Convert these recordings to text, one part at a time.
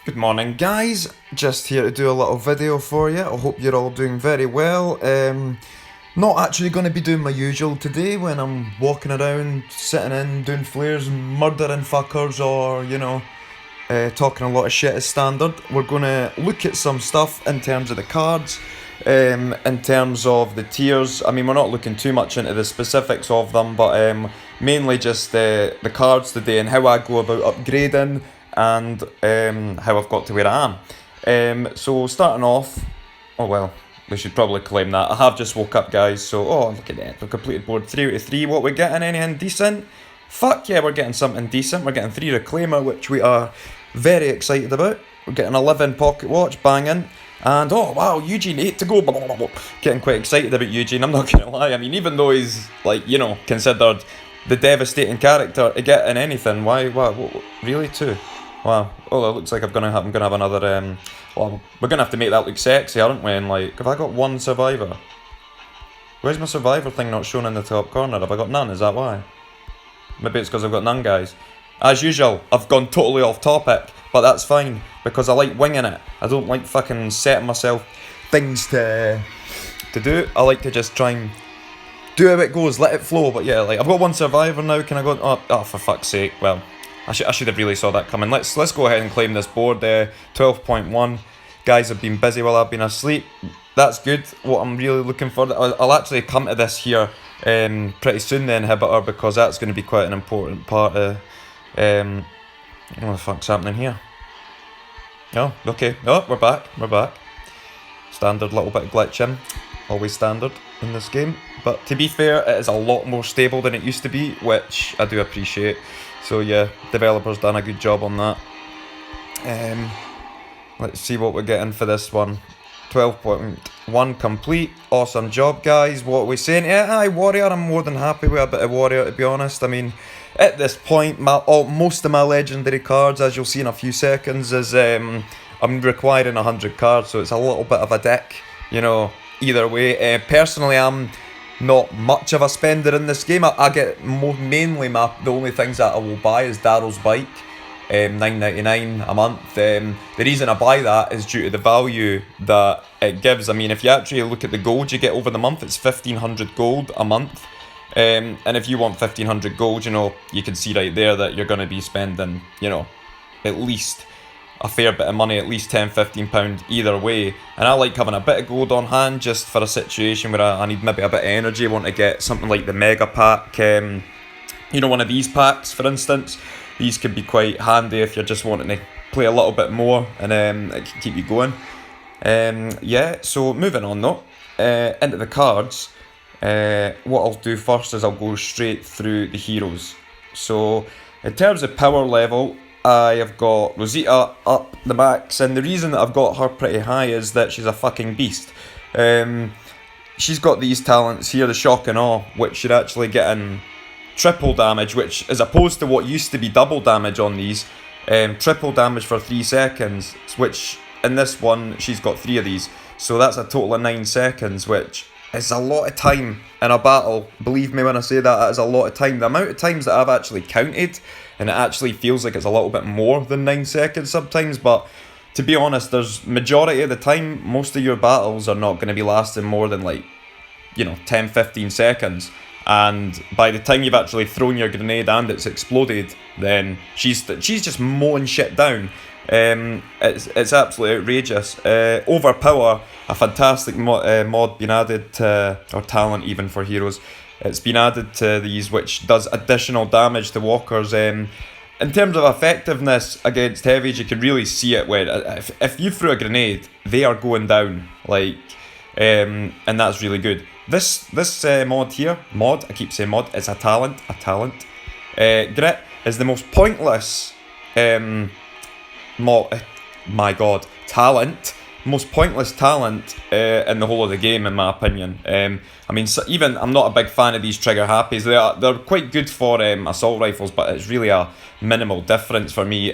Good morning, guys. Just here to do a little video for you. I hope you're all doing very well. Not actually going to be doing my usual today when I'm walking around, sitting in, doing flares, murdering fuckers, or, talking a lot of shit as standard. We're going to look at some stuff in terms of the cards, in terms of the tiers. I mean, we're not looking too much into the specifics of them, but mainly just the cards today and how I go about upgrading and how I've got to where I am. So starting off, oh well, we should probably claim that. I have just woke up, guys, so, oh, look at that. We've completed board 3 out of 3. What we getting? Anything decent? Fuck yeah, we're getting something decent. We're getting 3 Reclaimer, which we are very excited about. We're getting 11 Pocket Watch, banging. And, oh, wow, Eugene, 8 to go. Blah, blah, blah, blah. Getting quite excited about Eugene, I'm not going to lie. I mean, even though he's, considered the devastating character to get in anything, why, really, too? Wow. Oh, it looks like I'm gonna have another. Well, we're gonna have to make that look sexy, aren't we? And have I got one survivor? Where's my survivor thing not shown in the top corner? Have I got none? Is that why? Maybe it's because I've got none, guys. As usual, I've gone totally off topic, but that's fine because I like winging it. I don't like fucking setting myself things to do. I like to just try and do how it goes, let it flow. But yeah, I've got one survivor now. Can I go? Oh, for fuck's sake. Well. I should have really saw that coming. Let's go ahead and claim this board. 12.1. Guys have been busy while I've been asleep. That's good. What I'm really looking for. I'll actually come to this here pretty soon, the inhibitor, because that's going to be quite an important part of what the fuck's happening here. Oh, okay. Oh, we're back. Standard little bit of glitching. Always standard in this game. But to be fair, it is a lot more stable than it used to be, which I do appreciate. So yeah, developers done a good job on that. Let's see what we're getting for this one. 12.1 complete. Awesome job, guys. What are we saying? Yeah, aye, Warrior. I'm more than happy with a bit of Warrior, to be honest. I mean, at this point, most of my legendary cards, as you'll see in a few seconds, is I'm requiring 100 cards, so it's a little bit of a dick, either way. Personally, I'm not much of a spender in this game. I get mainly the only things that I will buy is Daryl's bike, $9.99 a month. The reason I buy that is due to the value that it gives. I mean, if you actually look at the gold you get over the month, it's 1,500 gold a month. And if you want 1,500 gold, you can see right there that you're going to be spending, at least a fair bit of money, at least £10-15 either way. And I like having a bit of gold on hand just for a situation where I need maybe a bit of energy. I want to get something like the mega pack, one of these packs for instance. These could be quite handy if you're just wanting to play a little bit more, and it can keep you going. Yeah, so moving on though, into the cards. What I'll do first is I'll go straight through the heroes. So in terms of power level, I have got Rosita up the max, and the reason that I've got her pretty high is that she's a fucking beast. She's got these talents here, the shock and awe, which you're actually getting triple damage, which as opposed to what used to be double damage on these, triple damage for 3 seconds, which in this one she's got 3 of these, so that's a total of 9 seconds, which is a lot of time in a battle. Believe me when I say that is a lot of time. The amount of times that I've actually counted, and it actually feels like it's a little bit more than 9 seconds sometimes, but to be honest, there's majority of the time, most of your battles are not going to be lasting more than 10-15 seconds, and by the time you've actually thrown your grenade and it's exploded, then she's just mowing shit down. It's absolutely outrageous. Overpower, a fantastic mod being added to, or talent even for heroes. It's been added to these, which does additional damage to walkers. In terms of effectiveness against heavies, you can really see it when if you throw a grenade, they are going down, and that's really good. This mod here, I keep saying mod, it's a talent. Grit is the most pointless most pointless talent in the whole of the game, in my opinion. I mean, even I'm not a big fan of these trigger happies. They're quite good for assault rifles, but it's really a minimal difference for me.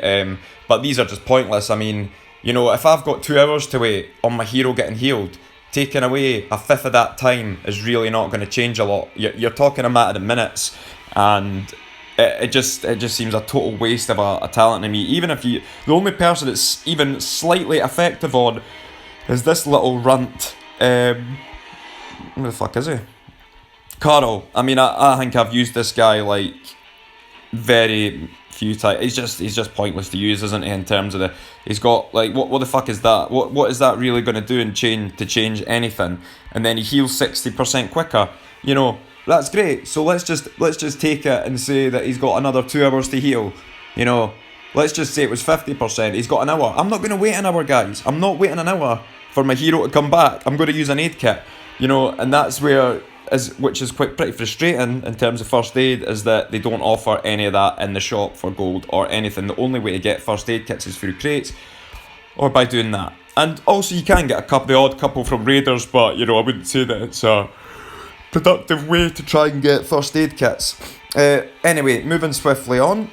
But these are just pointless. I mean, if I've got 2 hours to wait on my hero getting healed, taking away a fifth of that time is really not going to change a lot. You're talking a matter of minutes, and it just seems a total waste of a talent to me. Even if the only person that's even slightly effective on is this little runt. Where the fuck is he? Carl. I mean, I think I've used this guy like very few times. He's just pointless to use, isn't he? In terms of he's got like what the fuck is that? What is that really going to do and change anything? And then he heals 60% quicker. You know, that's great. So let's just take it and say that he's got another 2 hours to heal. You know, let's just say it was 50%. He's got an hour. I'm not going to wait an hour, guys. I'm not waiting an hour for my hero to come back. I'm going to use an aid kit. You know, and that's which is pretty frustrating in terms of first aid, is that they don't offer any of that in the shop for gold or anything. The only way to get first aid kits is through crates or by doing that. And also you can get the odd couple from raiders, but you know, I wouldn't say that it's a productive way to try and get first aid kits. Anyway, moving swiftly on.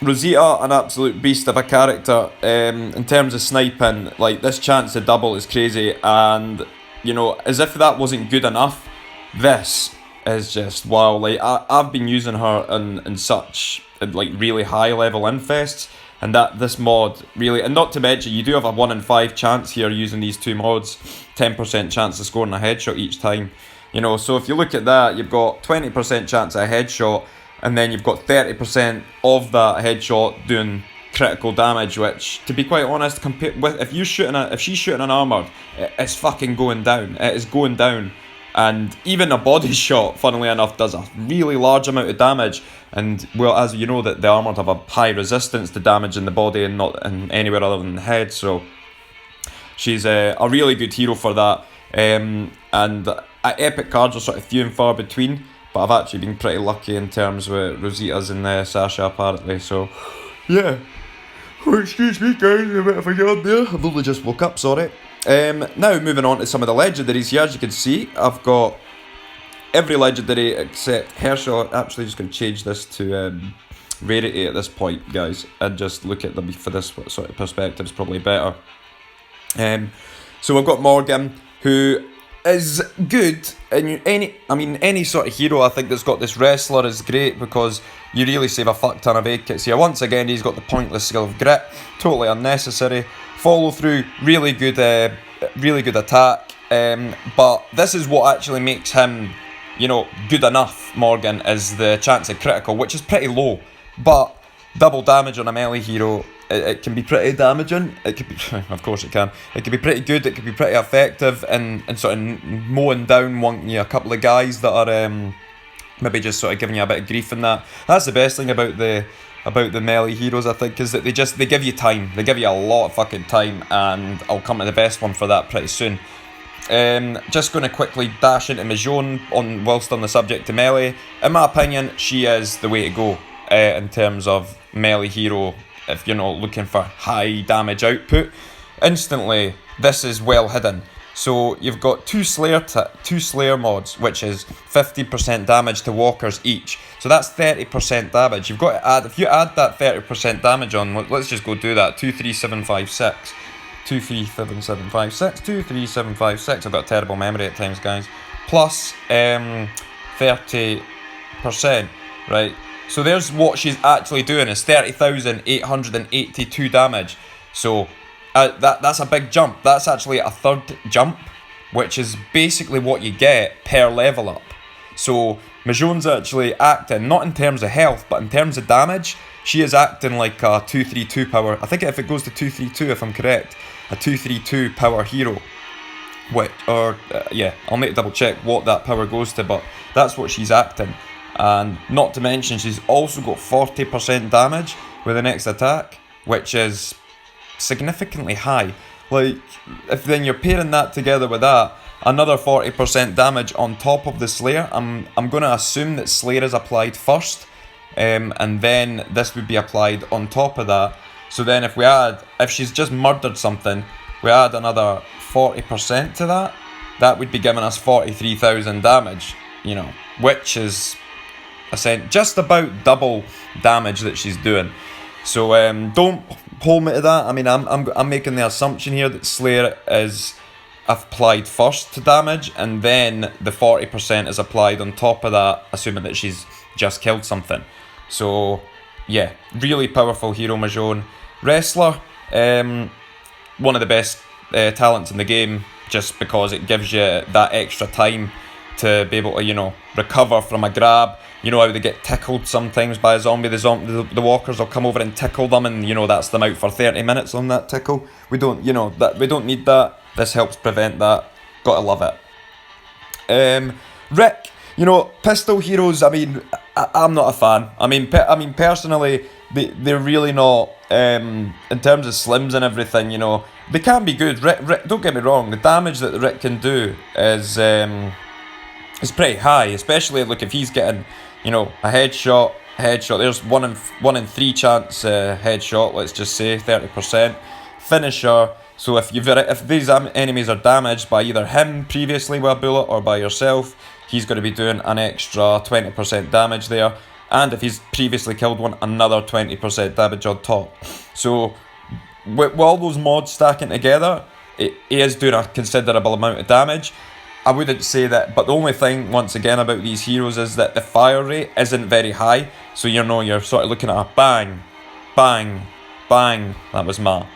Rosita, an absolute beast of a character. In terms of sniping, like this chance to double is crazy, and you know, as if that wasn't good enough, this is just wow. Like I've been using her in such like really high level infests, and that this mod really, and not to mention you do have a 1 in 5 chance here using these two mods, 10% chance of scoring a headshot each time. You know, so if you look at that, you've got 20% chance of a headshot, and then you've got 30% of that headshot doing critical damage, which, to be quite honest, compared with if she's shooting an armoured, it's fucking going down. It is going down. And even a body shot, funnily enough, does a really large amount of damage. And well, as you know, that the armoured have a high resistance to damage in the body and not in anywhere other than the head. So she's a really good hero for that. And epic cards are sort of few and far between, but I've actually been pretty lucky in terms with Rosita's and Sasha apparently. So yeah. Oh, excuse me guys, a bit of a yawn there. I've only just woke up, sorry. Now moving on to some of the legendaries here. As you can see, I've got every legendary except Herschel. Actually just going to change this to rarity at this point, guys, and just look at them for this sort of perspective is probably better. So we've got Morgan, who is good, and any sort of hero I think that's got this wrestler is great, because you really save a fuck ton of aid kits here. Once again, he's got the pointless skill of grit, totally unnecessary. Follow through, really good attack. But this is what actually makes him, you know, good enough. Morgan is the chance of critical, which is pretty low, but double damage on a melee hero. It can be pretty damaging. It could be, of course it can. It can be pretty good. It can be pretty effective and sort of mowing down a couple of guys that are maybe just sort of giving you a bit of grief in that. That's the best thing about the melee heroes, I think, is that they give you time. They give you a lot of fucking time, and I'll come to the best one for that pretty soon. Just going to quickly dash into Mijohn whilst on the subject of melee. In my opinion, she is the way to go in terms of melee hero. If you're not looking for high damage output, instantly this is well hidden. So you've got two Slayer mods, which is 50% damage to walkers each. So that's 30% damage. You've got to add, if you add that 30% damage on, let's just go do that. 23756, 23756, 23756. I've got a terrible memory at times, guys. Plus 30%, right? So there's what she's actually doing, is 30,882 damage. So that's a big jump. That's actually a third jump, which is basically what you get per level up. So Mijohn's actually acting, not in terms of health, but in terms of damage, she is acting like a 232 power. I think if it goes to 232, if I'm correct, a 232 power hero. Yeah, I'll need to double check what that power goes to, but that's what she's acting. And not to mention, she's also got 40% damage with the next attack, which is significantly high. Like, if then you're pairing that together with that, another 40% damage on top of the Slayer. I'm going to assume that Slayer is applied first, and then this would be applied on top of that. So then if she's just murdered something, we add another 40% to that, that would be giving us 43,000 damage, you know, which is just about double damage that she's doing. So don't hold me to that. I mean, I'm making the assumption here that Slayer is applied first to damage, and then the 40% is applied on top of that, assuming that she's just killed something. So, yeah, really powerful hero, Majon. Wrestler, one of the best talents in the game, just because it gives you that extra time to be able to, recover from a grab. You know how they get tickled sometimes by a zombie. The walkers will come over and tickle them, and that's them out for 30 minutes on that tickle. We don't need that. This helps prevent that. Gotta love it. Rick, pistol heroes. I mean, I'm not a fan. I mean, personally, they're really not. In terms of slims and everything, they can be good. Rick, don't get me wrong. The damage that Rick can do is pretty high, especially look if he's getting, a headshot. There's 1 in 3 chance headshot. Let's just say 30% finisher. So if these enemies are damaged by either him previously with a bullet or by yourself, he's going to be doing an extra 20% damage there. And if he's previously killed one, another 20% damage on top. So with all those mods stacking together, he is doing a considerable amount of damage. I wouldn't say that, but the only thing, once again, about these heroes is that the fire rate isn't very high. So you're sort of looking at a bang, bang, bang. That was my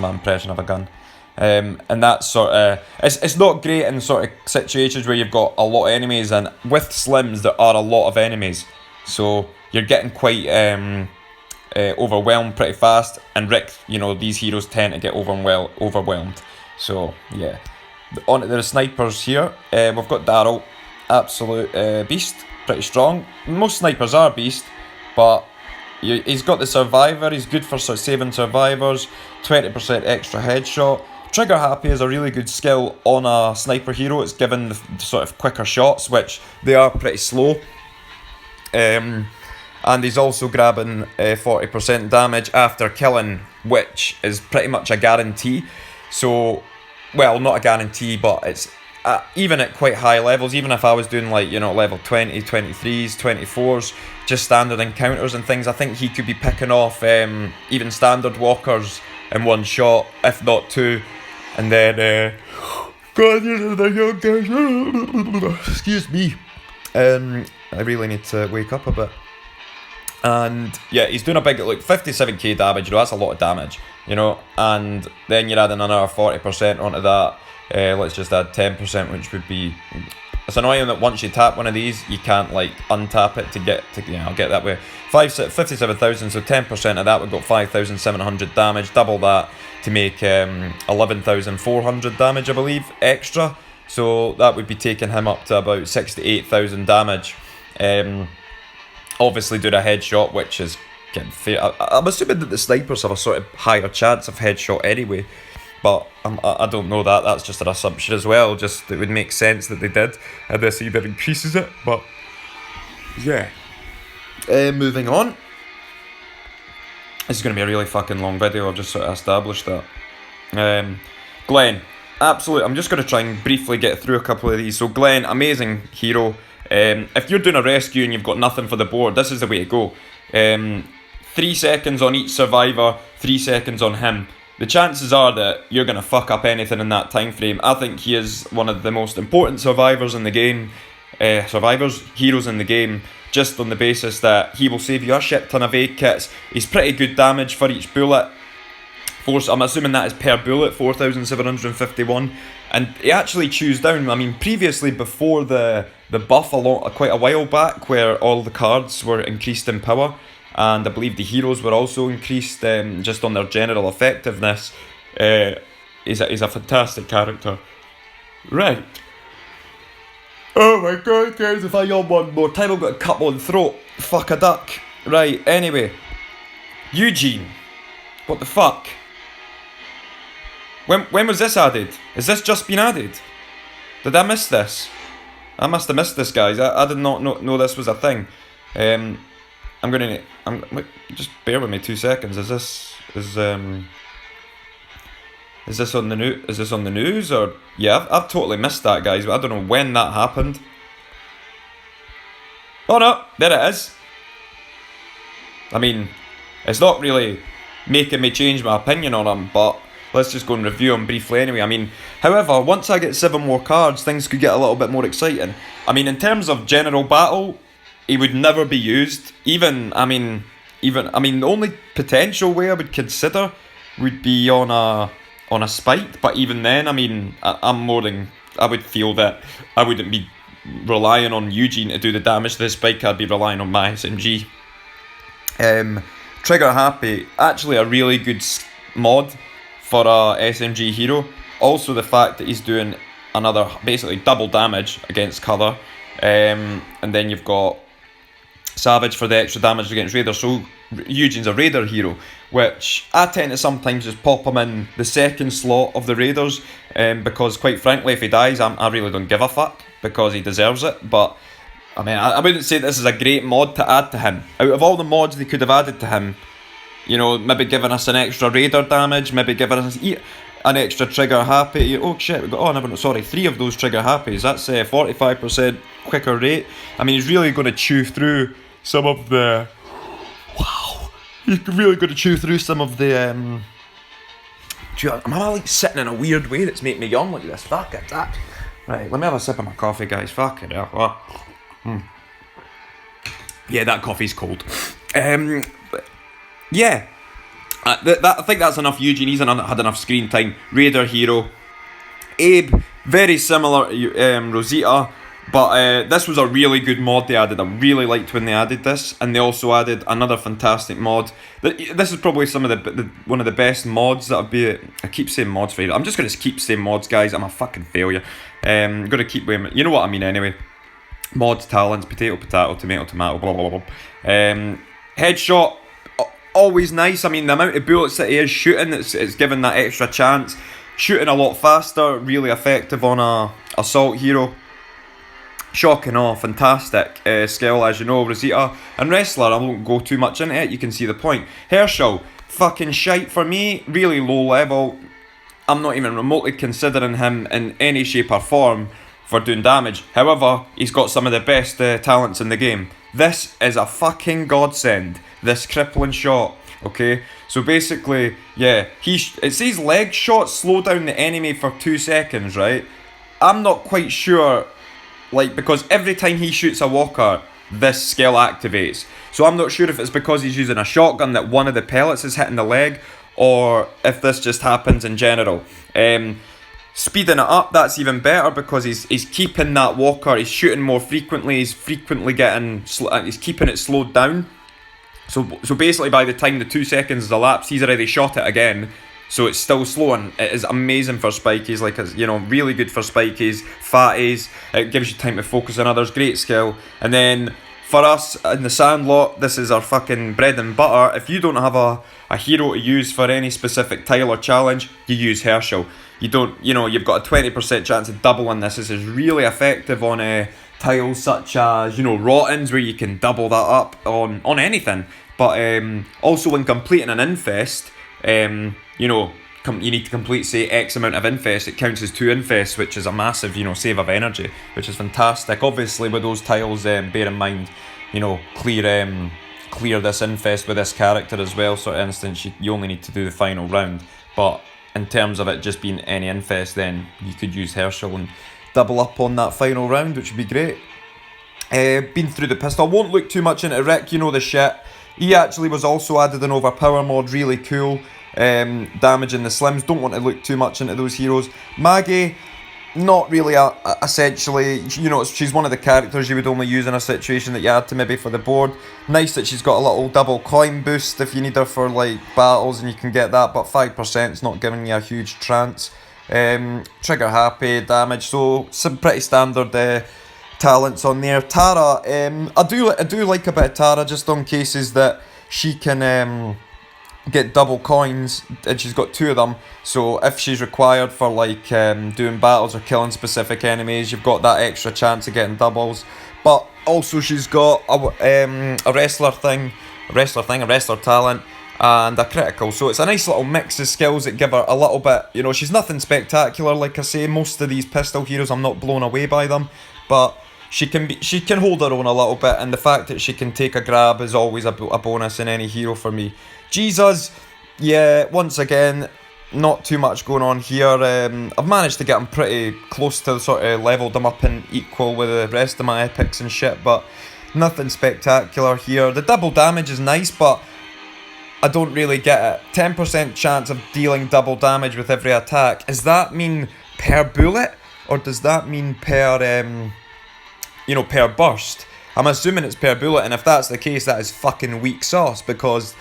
impression of a gun. And that's sort of, it's not great in sort of situations where you've got a lot of enemies, and with slims there are a lot of enemies, so you're getting quite overwhelmed pretty fast. And Rick, these heroes tend to get overwhelmed. So yeah. On to the snipers here. We've got Daryl, absolute beast, pretty strong. Most snipers are beast, but he's got the survivor. He's good for saving survivors. 20% extra headshot. Trigger happy is a really good skill on a sniper hero. It's given the sort of quicker shots, which they are pretty slow. And he's also grabbing 40% damage after killing, which is pretty much a guarantee. So, well, not a guarantee, but it's even at quite high levels. Even if I was doing level 20, 23s, 24s, just standard encounters and things, I think he could be picking off even standard walkers in one shot, if not two. And then, excuse me, I really need to wake up a bit. And yeah, he's doing a big 57k damage. That's a lot of damage, and then you're adding another 40% onto that. Let's just add 10%, which would be, it's annoying that once you tap one of these, you can't untap it to get I'll get that way. 57,000, so 10% of that would got 5,700 damage. Double that to make 11,400 damage, I believe, extra. So that would be taking him up to about 68,000 damage. Obviously doing a headshot, which is getting fair. I'm assuming that the snipers have a sort of higher chance of headshot anyway, but I don't know that. That's just an assumption as well. Just it would make sense that they did, and this either increases it. But yeah, moving on. This is going to be a really fucking long video. I've just sort of established that. Glenn, absolute. I'm just going to try and briefly get through a couple of these. So Glenn, amazing hero. If you're doing a rescue and you've got nothing for the board, this is the way to go. 3 seconds on each survivor, 3 seconds on him. The chances are that you're going to fuck up anything in that time frame. I think he is one of the most important survivors in the game. Heroes in the game, just on the basis that he will save you a shit ton of aid kits. He's pretty good damage for each bullet. I'm assuming that is per bullet, 4,751. And he actually chews down. I mean, previously, before the buff, quite a while back, where all the cards were increased in power, and I believe the heroes were also increased just on their general effectiveness. He's a fantastic character. Right. Oh my god, guys, if I yawn one more time, I've got a cut on throat. Fuck a duck. Right, anyway. Eugene. What the fuck? When was this added? Has this just been added? Did I miss this? I must have missed this, guys. I did not know this was a thing. Just bear with me 2 seconds. Is this on the news? Is this on the news or? Yeah, I've totally missed that, guys. I don't know when that happened. Oh no, there it is. I mean, it's not really making me change my opinion on him, but let's just go and review him briefly anyway. I mean, however, once I get 7 more cards, things could get a little bit more exciting. I mean, in terms of general battle, he would never be used. The only potential way I would consider would be on a spike, but even then, I would feel that I wouldn't be relying on Eugene to do the damage to the spike. I'd be relying on my SMG. Trigger Happy, actually a really good mod for a SMG hero. Also the fact that he's doing another basically double damage against colour, and then you've got Savage for the extra damage against Raider. So Eugene's a Raider hero, which I tend to sometimes just pop him in the second slot of the Raiders, because quite frankly, if he dies, I really don't give a fuck, because he deserves it. But I wouldn't say this is a great mod to add to him. Out of all the mods they could have added to him, maybe giving us an extra Raider damage, maybe giving us an extra Trigger Happy. Oh shit, we got 3 of those Trigger Happies. That's 45% quicker rate. He's really going to chew through some of the... Wow. He's really going to chew through some of the... Am I like sitting in a weird way that's making me yawn like this? Fuck it, that. Right, let me have a sip of my coffee, guys. Fuck it. Yeah, that coffee's cold. Yeah. I think that's enough Eugene. He's had enough screen time. Raider hero. Abe, very similar to Rosita, but this was a really good mod they added. I really liked when they added this, and they also added another fantastic mod. This is probably some of the one of the best mods that I keep saying mods for you. I'm just going to keep saying mods, guys. I'm a fucking failure. I'm going to keep weighing. You know what I mean anyway. Mods, talents, potato, tomato, blah, blah, blah, blah. Headshot, always nice. The amount of bullets that he is shooting, it's given that extra chance. Shooting a lot faster, really effective on a assault hero. Shocking awe, fantastic skill, as you know. Rosita and Wrestler, I won't go too much into it, you can see the point. Herschel, fucking shite for me, really low level. I'm not even remotely considering him in any shape or form for doing damage. However, he's got some of the best talents in the game. This is a fucking godsend, this crippling shot. Okay, so basically, yeah, it says leg shot slow down the enemy for 2 seconds, right? I'm not quite sure, because every time he shoots a walker, this skill activates. So I'm not sure if it's because he's using a shotgun that one of the pellets is hitting the leg, or if this just happens in general. Speeding it up, that's even better, because he's keeping that walker, he's shooting more frequently, he's frequently he's keeping it slowed down. So basically by the time the 2 seconds is elapsed, he's already shot it again. So it's still slow, and it is amazing for spikies, really good for spikies, fatties. It gives you time to focus on others, great skill. And then for us in the Sandlot, this is our fucking bread and butter. If you don't have a hero to use for any specific tile or challenge, you use Herschel. You don't, you've got a 20% chance of doubling this. This is really effective on tiles such as, Rottens, where you can double that up on anything. But also when completing an infest, you need to complete, say, X amount of infest. It counts as 2 infests, which is a massive, save of energy, which is fantastic. Obviously, with those tiles, bear in mind, clear this infest with this character as well. So, for instance, you only need to do the final round. But in terms of it just being any infest, then you could use Herschel and double up on that final round, which would be great. Been through the pistol. I won't look too much into Rick, the shit. He actually was also added an overpower mod, really cool. Damaging the slims, don't want to look too much into those heroes. Maggie, not really essentially, she's one of the characters you would only use in a situation that you had to maybe for the board. Nice that she's got a little double coin boost if you need her for battles, and you can get that, but 5% is not giving you a huge trance. Trigger Happy, damage, so some pretty standard talents on there. Tara, I do like a bit of Tara, just on cases that she can get double coins, and she's got 2 of them, so if she's required for doing battles or killing specific enemies, you've got that extra chance of getting doubles. But also she's got a wrestler talent, and a critical, so it's a nice little mix of skills that give her a little bit, she's nothing spectacular, like I say. Most of these pistol heroes, I'm not blown away by them, but she can hold her own a little bit, and the fact that she can take a grab is always a bonus in any hero for me. Jesus, yeah, once again, not too much going on here. I've managed to get them pretty close to sort of leveled them up and equal with the rest of my epics and shit, but Nothing spectacular here. The double damage is nice, but I don't really get it. 10% chance of dealing double damage with every attack. Does that mean per bullet? Or does that mean per, per burst? I'm assuming it's per bullet, and if that's the case, that is fucking weak sauce, because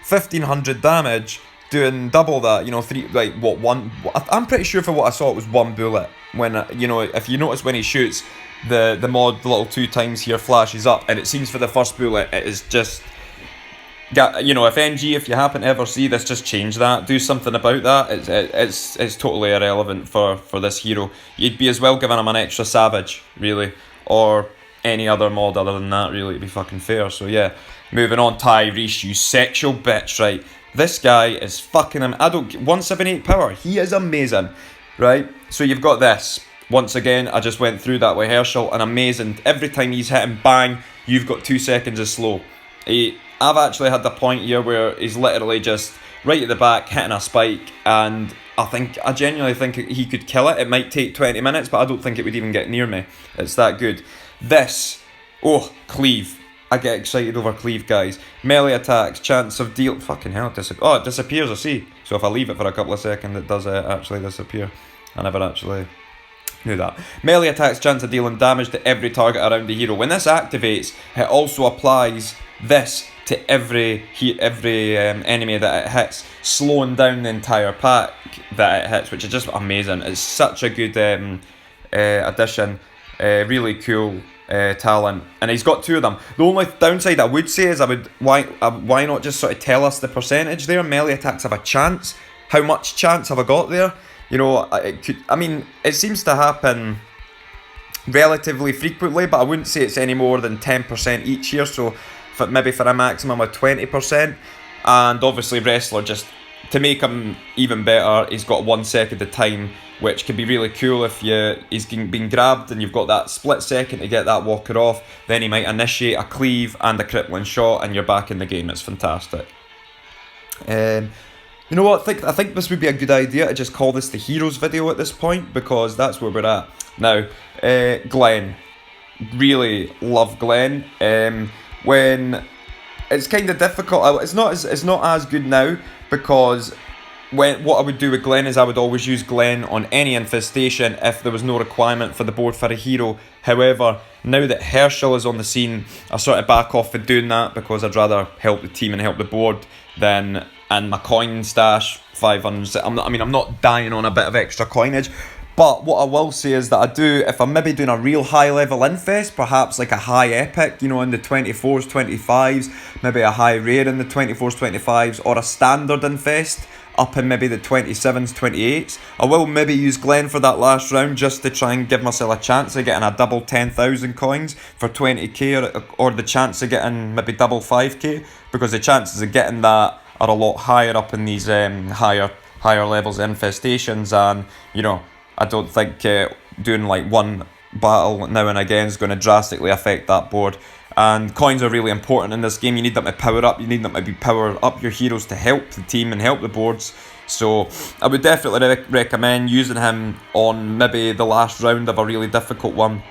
1500 damage doing double that, I'm pretty sure for what I saw it was one bullet. When, if you notice when he shoots, the little 2 times here flashes up, and it seems for the first bullet, it is just... if NG, if you happen to ever see this, just change that. Do something about that. It's totally irrelevant for this hero. You'd be as well giving him an extra savage, really, or any other mod other than that, really, to be fucking fair. So yeah, moving on. Tyrese, you sexual bitch, right? This guy is fucking him. 178 power. He is amazing, right? So you've got this. Once again, I just went through that with Herschel, and amazing. Every time he's hitting, bang, you've got 2 seconds of slow. I've actually had the point here where he's literally just right at the back hitting a spike, and I genuinely think he could kill it. It might take 20 minutes, but I don't think it would even get near me. It's that good. This, cleave. I get excited over cleave, guys. Melee attacks, chance of deal... Fucking hell, it disappears, I see. So if I leave it for a couple of seconds, it does actually disappear. I never actually knew that. Melee attacks, chance of dealing damage to every target around the hero. When this activates, it also applies this to every enemy that it hits, slowing down the entire pack that it hits, which is just amazing. It's such a good addition. Really cool talent, and he's got 2 of them. The only downside I would say is why not just sort of tell us the percentage there? Melee attacks have a chance. How much chance have I got there? It seems to happen relatively frequently, but I wouldn't say it's any more than 10% each year. So maybe for a maximum of 20%. And obviously Wrestler, just to make him even better, he's got 1 second of time, which can be really cool if he's been grabbed and you've got that split second to get that walker off. Then he might initiate a cleave and a crippling shot, and you're back in the game. It's fantastic. You know what? I think this would be a good idea to just call this the Heroes video at this point, because that's where we're at now. Glenn, really love Glenn. When it's kind of difficult, it's not as good now, because what I would do with Glenn is I would always use Glenn on any infestation if there was no requirement for the board for a hero. However, now that Herschel is on the scene, I sort of back off for doing that, because I'd rather help the team and help the board than in my coin stash 500. I'm not dying on a bit of extra coinage. But what I will say is that if I'm maybe doing a real high level infest, perhaps like a high epic, in the 24s, 25s, maybe a high rare in the 24s, 25s, or a standard infest up in maybe the 27s, 28s, I will maybe use Glenn for that last round, just to try and give myself a chance of getting a double 10,000 coins for 20k, or the chance of getting maybe double 5k, because the chances of getting that are a lot higher up in these higher levels of infestations. And I don't think doing like one battle now and again is going to drastically affect that board. And coins are really important in this game. You need them to power up. You need them to be power up your heroes to help the team and help the boards. So I would definitely recommend using him on maybe the last round of a really difficult one.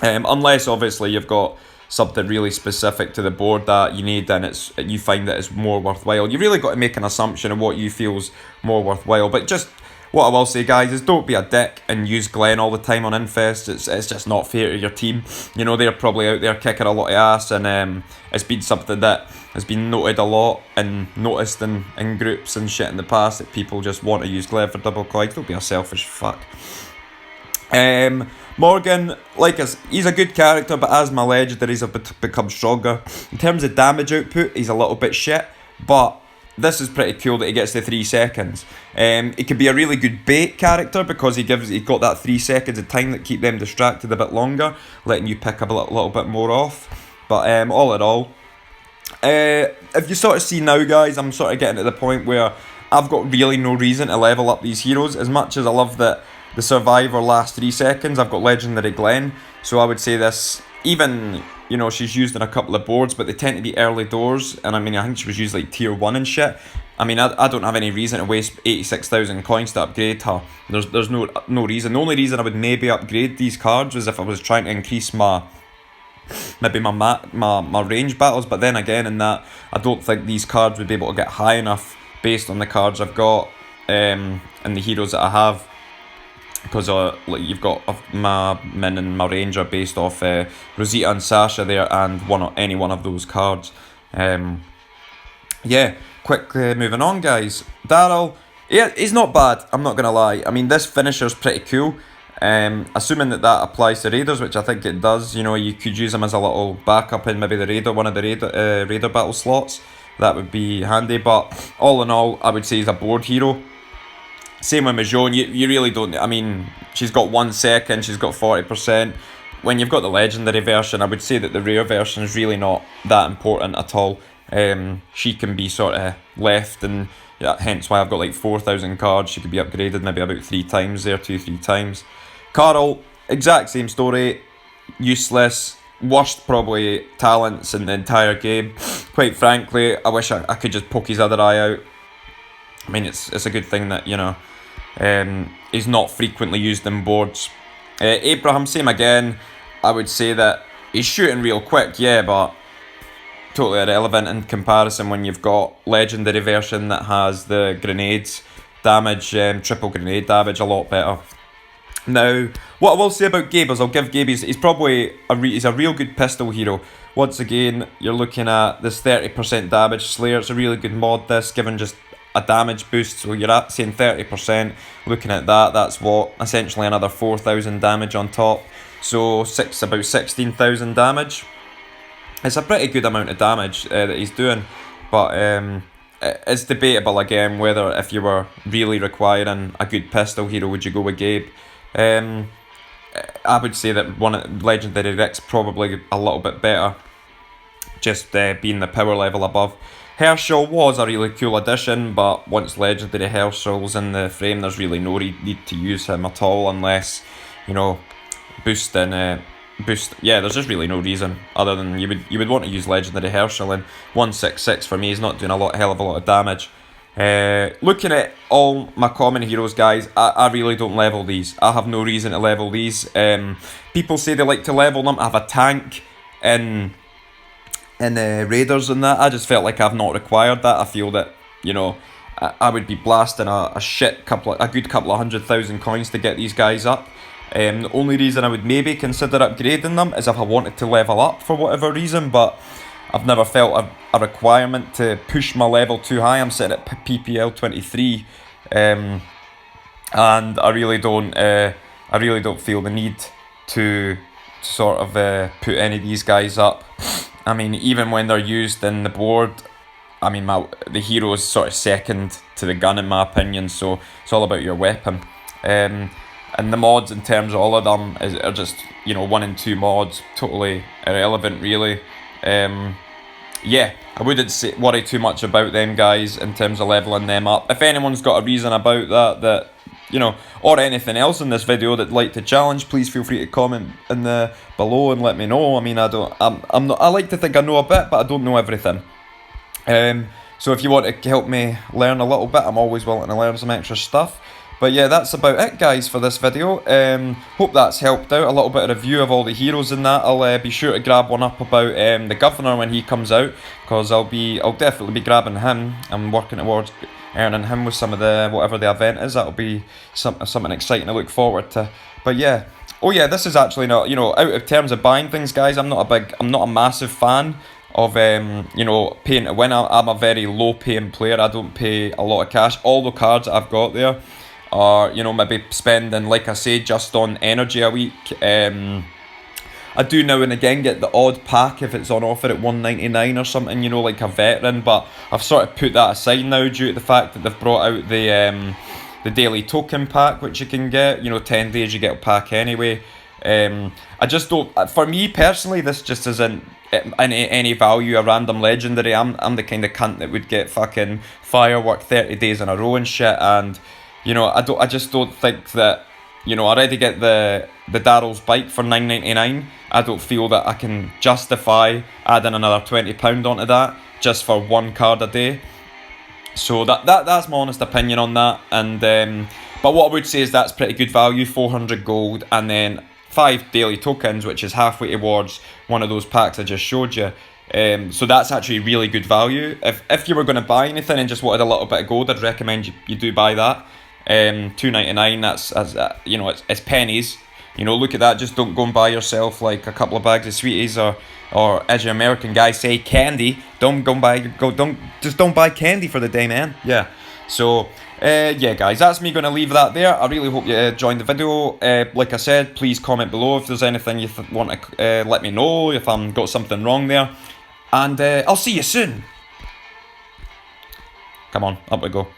Unless obviously you've got something really specific to the board that you need, and you find that it's more worthwhile. You really got to make an assumption of what you feel's more worthwhile. But just what I will say, guys, is don't be a dick and use Glenn all the time on Infest. It's just not fair to your team. They're probably out there kicking a lot of ass, and it's been something that has been noted a lot and noticed in groups and shit in the past, that people just want to use Glenn for double coins. Don't be a selfish fuck. Morgan, he's a good character, but as my legendaries have become stronger. In terms of damage output, he's a little bit shit, but this is pretty cool that he gets the 3 seconds. He could be a really good bait character, because he's got that 3 seconds of time that keep them distracted a bit longer, letting you pick up a little bit more off. But all in all, if you sort of see now, guys, I'm sort of getting to the point where I've got really no reason to level up these heroes. As much as I love that the Survivor lasts 3 seconds, I've got Legendary Glenn, so I would say this, even, she's used in a couple of boards, but they tend to be early doors, and I think she was used like tier 1 and shit. I don't have any reason to waste 86,000 coins to upgrade her. There's no reason. The only reason I would maybe upgrade these cards was if I was trying to increase my maybe my range battles, but then again in that, I don't think these cards would be able to get high enough based on the cards I've got and the heroes that I have, because like you've got my Min and my Ranger based off Rosita and Sasha there, and any one of those cards. Yeah, quickly moving on, guys. Daryl, yeah, he's not bad, I'm not gonna lie. I mean, this finisher's pretty cool. Assuming that applies to raiders, which I think it does. You know, you could use him as a little backup in maybe one of the raider battle slots. That would be handy. But all in all, I would say he's a board hero. Same with Mijohn. You really don't. I mean, she's got 1 second. She's got 40%. When you've got the legendary version, I would say that the rare version is really not that important at all. She can be sort of left, and yeah, hence why I've got like 4,000 cards. She could be upgraded maybe about 3 times there, 2-3 times. Carl, exact same story. Useless. Worst probably talents in the entire game. Quite frankly, I wish I could just poke his other eye out. I mean, it's a good thing that, you know, he's not frequently used in boards. Abraham, same again. I would say that he's shooting real quick, yeah, but totally irrelevant in comparison when you've got legendary version that has the grenades damage, triple grenade damage, a lot better. Now, what I will say about Gabe is I'll give Gabe, he's probably he's a real good pistol hero. Once again, you're looking at this 30% damage Slayer. It's a really good mod, this, given just a damage boost. So you're at saying 30%. Looking at that, that's what, essentially another 4,000 damage on top. So about 16,000 damage. It's a pretty good amount of damage that he's doing, but it's debatable again whether if you were really requiring a good pistol hero, would you go with Gabe? I would say that Legendary Rick's probably a little bit better, just being the power level above. Herschel was a really cool addition, but once Legendary Herschel's in the frame, there's really no need to use him at all unless, you know, boost. Yeah, there's just really no reason other than you would want to use Legendary Herschel, and 166 for me is not doing hell of a lot of damage. Looking at all my common heroes, guys, I really don't level these. I have no reason to level these. People say they like to level them. I have a tank in Raiders and that. I just felt like I've not required that. I feel that, you know, I would be blasting a good couple of 100,000 coins to get these guys up. The only reason I would maybe consider upgrading them is if I wanted to level up for whatever reason, but I've never felt a requirement to push my level too high. I'm sitting at PPL 23, and I really don't feel the need to sort of put any of these guys up. I mean, even when they're used in the board, I mean, the hero is sort of second to the gun in my opinion, so it's all about your weapon. And the mods in terms of all of them are just, you know, 1 and 2 mods, totally irrelevant really. Yeah, I wouldn't worry too much about them guys in terms of leveling them up. If anyone's got a reason about that you know, or anything else in this video that'd like to challenge, please feel free to comment in the below and let me know. I mean, I like to think I know a bit, but I don't know everything. So if you want to help me learn a little bit, I'm always willing to learn some extra stuff. But yeah, that's about it, guys, for this video. Hope that's helped out. A little bit of review of all the heroes in that. I'll be sure to grab one up about the Governor when he comes out, because I'll definitely be grabbing him. I'm working towards earning him with some of the whatever the event is. That'll be something exciting to look forward to. But yeah, oh yeah, this is actually not, you know, out of terms of buying things, guys. I'm not a massive fan of you know, paying to win. I'm a very low paying player. I don't pay a lot of cash. All the cards that I've got there are, you know, maybe spending, like I say, just on energy a week. I do now and again get the odd pack if it's on offer at $1.99 or something, you know, like a veteran, but I've sort of put that aside now due to the fact that they've brought out the daily token pack, which you can get, you know, 10 days you get a pack anyway. I just don't, for me personally, this just isn't any value. A random legendary, I'm the kind of cunt that would get fucking firework 30 days in a row and shit, and you know, I just don't think that, you know, I already get the Daryl's bike for $9.99. I don't feel that I can justify adding another £20 onto that just for one card a day. So that's my honest opinion on that. And but what I would say is that's pretty good value, 400 gold, and then 5 daily tokens, which is halfway towards one of those packs I just showed you. So that's actually really good value. If you were going to buy anything and just wanted a little bit of gold, I'd recommend you do buy that. $2.99. That's you know, it's pennies. You know, look at that. Just don't go and buy yourself like a couple of bags of sweeties or as your American guys say, candy. Don't buy candy for the day, man. Yeah. So yeah, guys, that's me going to leave that there. I really hope you enjoyed the video. Like I said, please comment below if there's anything you want to let me know, if I'm got something wrong there. And I'll see you soon. Come on, up we go.